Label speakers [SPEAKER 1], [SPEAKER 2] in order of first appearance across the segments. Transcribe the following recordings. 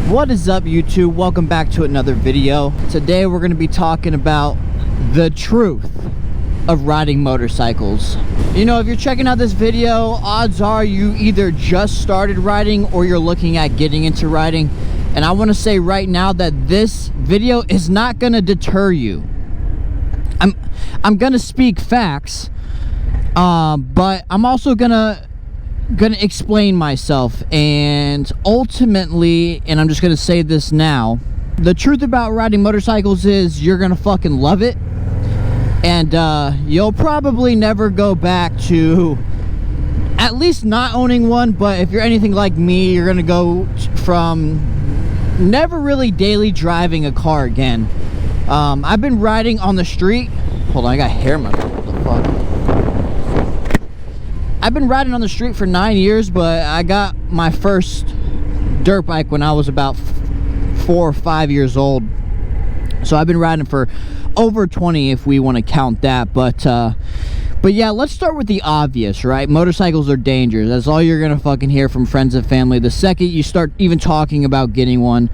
[SPEAKER 1] What is up, YouTube? Welcome back to another video. Today we're going to be talking about the truth of riding motorcycles. You know, if you're checking out this video, odds are you either just started riding or you're looking at getting into riding. And I want to say right now that this video is not going to deter you. I'm going to speak facts, but I'm also gonna explain myself, and ultimately, and I'm just gonna say this now, the truth about riding motorcycles is you're gonna fucking love it, and you'll probably never go back to at least not owning one. But if you're anything like me, you're gonna go from never really daily driving a car again. I've been riding on the street. Hold on, I got hair in my mouth. What the fuck? I've been riding on the street for 9 years, but I got my first dirt bike when I was about 4 or 5 years old. So I've been riding for over 20 if we want to count that. But yeah, let's start with the obvious, right? Motorcycles are dangerous. That's all you're gonna fucking hear from friends and family. The second you start even talking about getting one,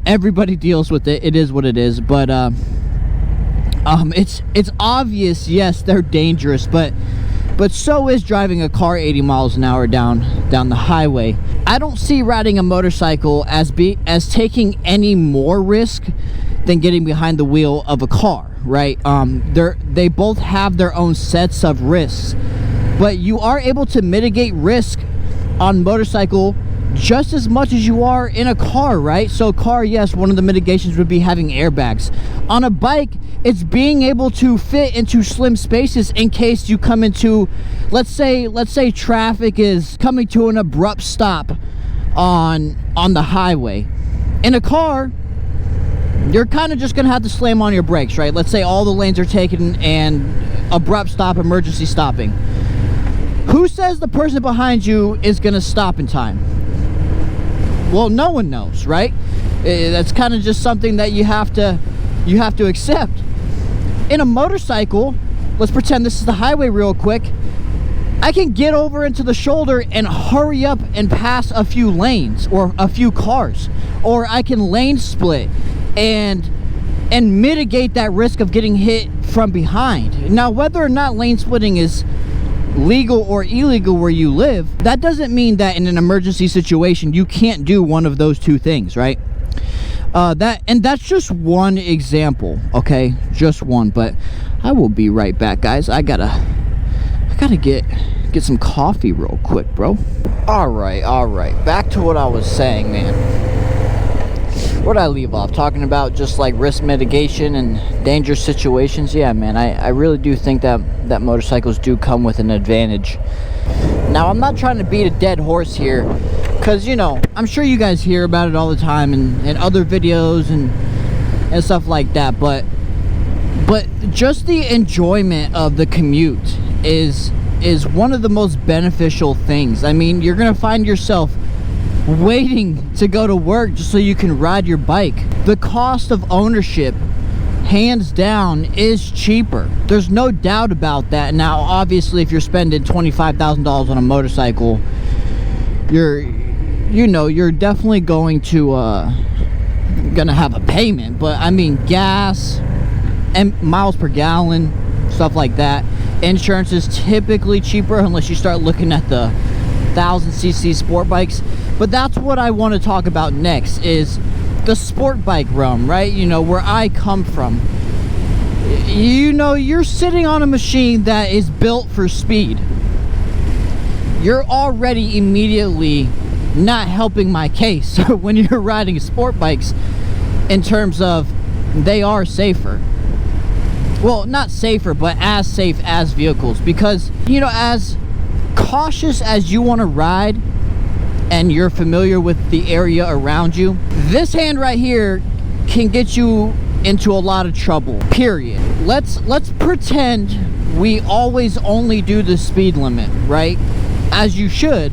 [SPEAKER 1] everybody deals with it. It is what it is. But it's obvious. Yes, they're dangerous, but so is driving a car 80 miles an hour down the highway. I don't see riding a motorcycle as taking any more risk than getting behind the wheel of a car, right? They both have their own sets of risks, but you are able to mitigate risk on motorcycle just as much as you are in a car, right? So car, yes, one of the mitigations would be having airbags. On a bike, it's being able to fit into slim spaces in case you come into, let's say traffic is coming to an abrupt stop on the highway. In a car, you're kind of just gonna have to slam on your brakes, right? Let's say all the lanes are taken and abrupt stop, emergency stopping. Who says the person behind you is gonna stop in time? Well, no one knows, right? That's kind of just something that you have to accept. In a motorcycle, let's pretend this is the highway real quick. I can get over into the shoulder and hurry up and pass a few lanes or a few cars, or I can lane split and mitigate that risk of getting hit from behind. Now, whether or not lane splitting is legal or illegal where you live, that doesn't mean that in an emergency situation you can't do one of those two things, right? That's just one example, okay? Just one. But I will be right back, guys. I gotta get some coffee real quick, bro. All right. Back to what I was saying, man. Where'd I leave off? Talking about just like risk mitigation and dangerous situations. Yeah, man, I really do think that motorcycles do come with an advantage. Now, I'm not trying to beat a dead horse here, because, you know, I'm sure you guys hear about it all the time in other videos and stuff like that, but just the enjoyment of the commute is one of the most beneficial things. I mean, you're gonna find yourself waiting to go to work just so you can ride your bike. The cost of ownership, hands down, is cheaper. There's no doubt about that. Now, obviously, if you're spending $25,000 on a motorcycle, you're definitely going to gonna have a payment. But I mean, gas and miles per gallon, stuff like that. Insurance is typically cheaper unless you start looking at the 1000cc sport bikes. But that's what I want to talk about next, is the sport bike realm, right? You know, where I come from. You know, you're sitting on a machine that is built for speed. You're already immediately not helping my case when you're riding sport bikes, in terms of they are safer. Well, not safer, but as safe as vehicles. Because, you know, as cautious as you want to ride and you're familiar with the area around you, this hand right here can get you into a lot of trouble, period. Let's pretend we always only do the speed limit, right? As you should,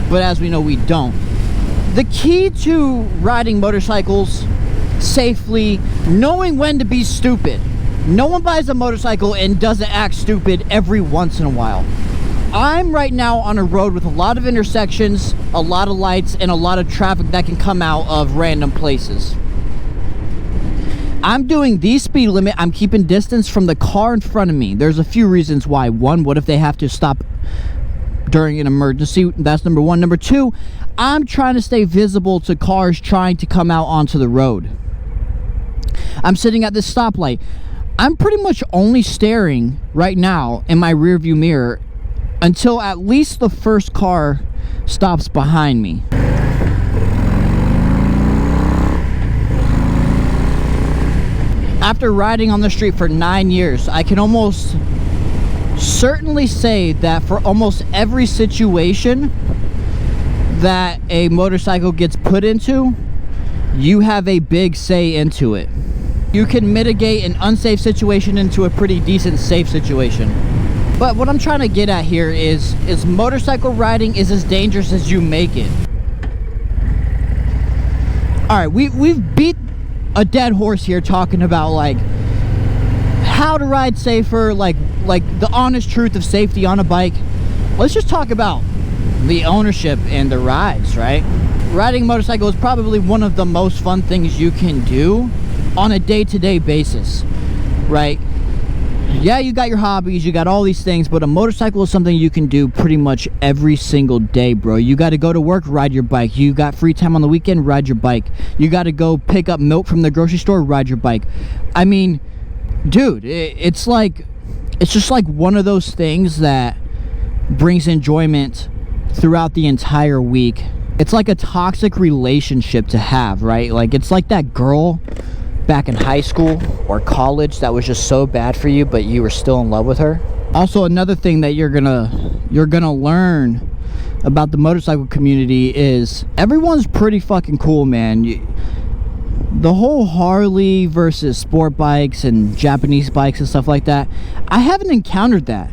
[SPEAKER 1] but as we know, we don't. The key to riding motorcycles safely, knowing when to be stupid. No one buys a motorcycle and doesn't act stupid every once in a while. I'm right now on a road with a lot of intersections, a lot of lights, and a lot of traffic that can come out of random places. I'm doing the speed limit. I'm keeping distance from the car in front of me. There's a few reasons why. One, what if they have to stop during an emergency? That's number one. Number two, I'm trying to stay visible to cars trying to come out onto the road. I'm sitting at this stoplight. I'm pretty much only staring right now in my rearview mirror until at least the first car stops behind me. After riding on the street for 9 years, I can almost certainly say that for almost every situation that a motorcycle gets put into, you have a big say into it. You can mitigate an unsafe situation into a pretty decent safe situation. But what I'm trying to get at here is motorcycle riding is as dangerous as you make it. Alright, we've beat a dead horse here talking about like how to ride safer, like the honest truth of safety on a bike. Let's just talk about the ownership and the rides, right? Riding a motorcycle is probably one of the most fun things you can do on a day-to-day basis, right? Yeah, you got your hobbies, you got all these things, but a motorcycle is something you can do pretty much every single day, bro. You got to go to work, ride your bike. You got free time on the weekend, ride your bike. You got to go pick up milk from the grocery store, ride your bike. I mean, dude, it's just like one of those things that brings enjoyment throughout the entire week. It's like a toxic relationship to have, right? Like, it's like that girl back in high school or college that was just so bad for you, but you were still in love with her. Also, another thing that you're gonna learn about the motorcycle community is everyone's pretty fucking cool, man. The whole Harley versus sport bikes and Japanese bikes and stuff like that, I haven't encountered that.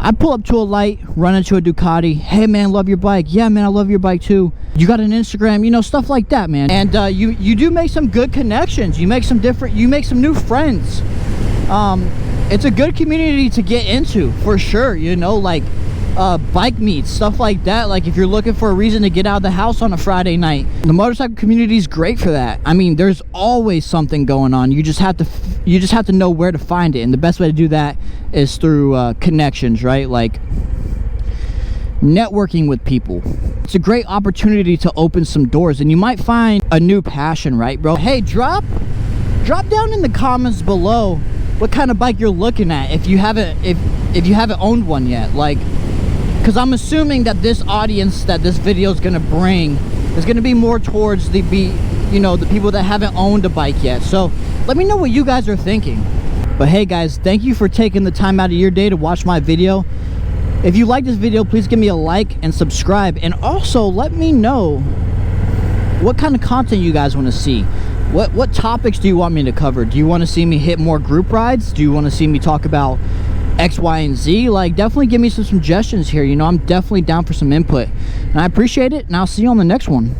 [SPEAKER 1] I pull up to a light, run into a Ducati. Hey man, love your bike. Yeah man, I love your bike too. You got an Instagram, you know, stuff like that, man. And you do make some good connections. You make some new friends. It's a good community to get into for sure, you know, like bike meets, stuff like that. Like if you're looking for a reason to get out of the house on a Friday night, the motorcycle community is great for that. I mean, there's always something going on. You just have to know where to find it, and the best way to do that is through connections, right? Like networking with people. It's a great opportunity to open some doors, and you might find a new passion, right, bro? Hey, drop down in the comments below what kind of bike you're looking at if you haven't owned one yet. Like, because I'm assuming that this audience that this video is going to bring is going to be more towards the people that haven't owned a bike yet. So let me know what you guys are thinking. But hey guys, thank you for taking the time out of your day to watch my video. If you like this video, please give me a like and subscribe, and also let me know what kind of content you guys want to see. What topics do you want me to cover? Do you want to see me hit more group rides? Do you want to see me talk about X, Y, and Z? Like, definitely give me some suggestions here. You know, I'm definitely down for some input, and I appreciate it, and I'll see you on the next one.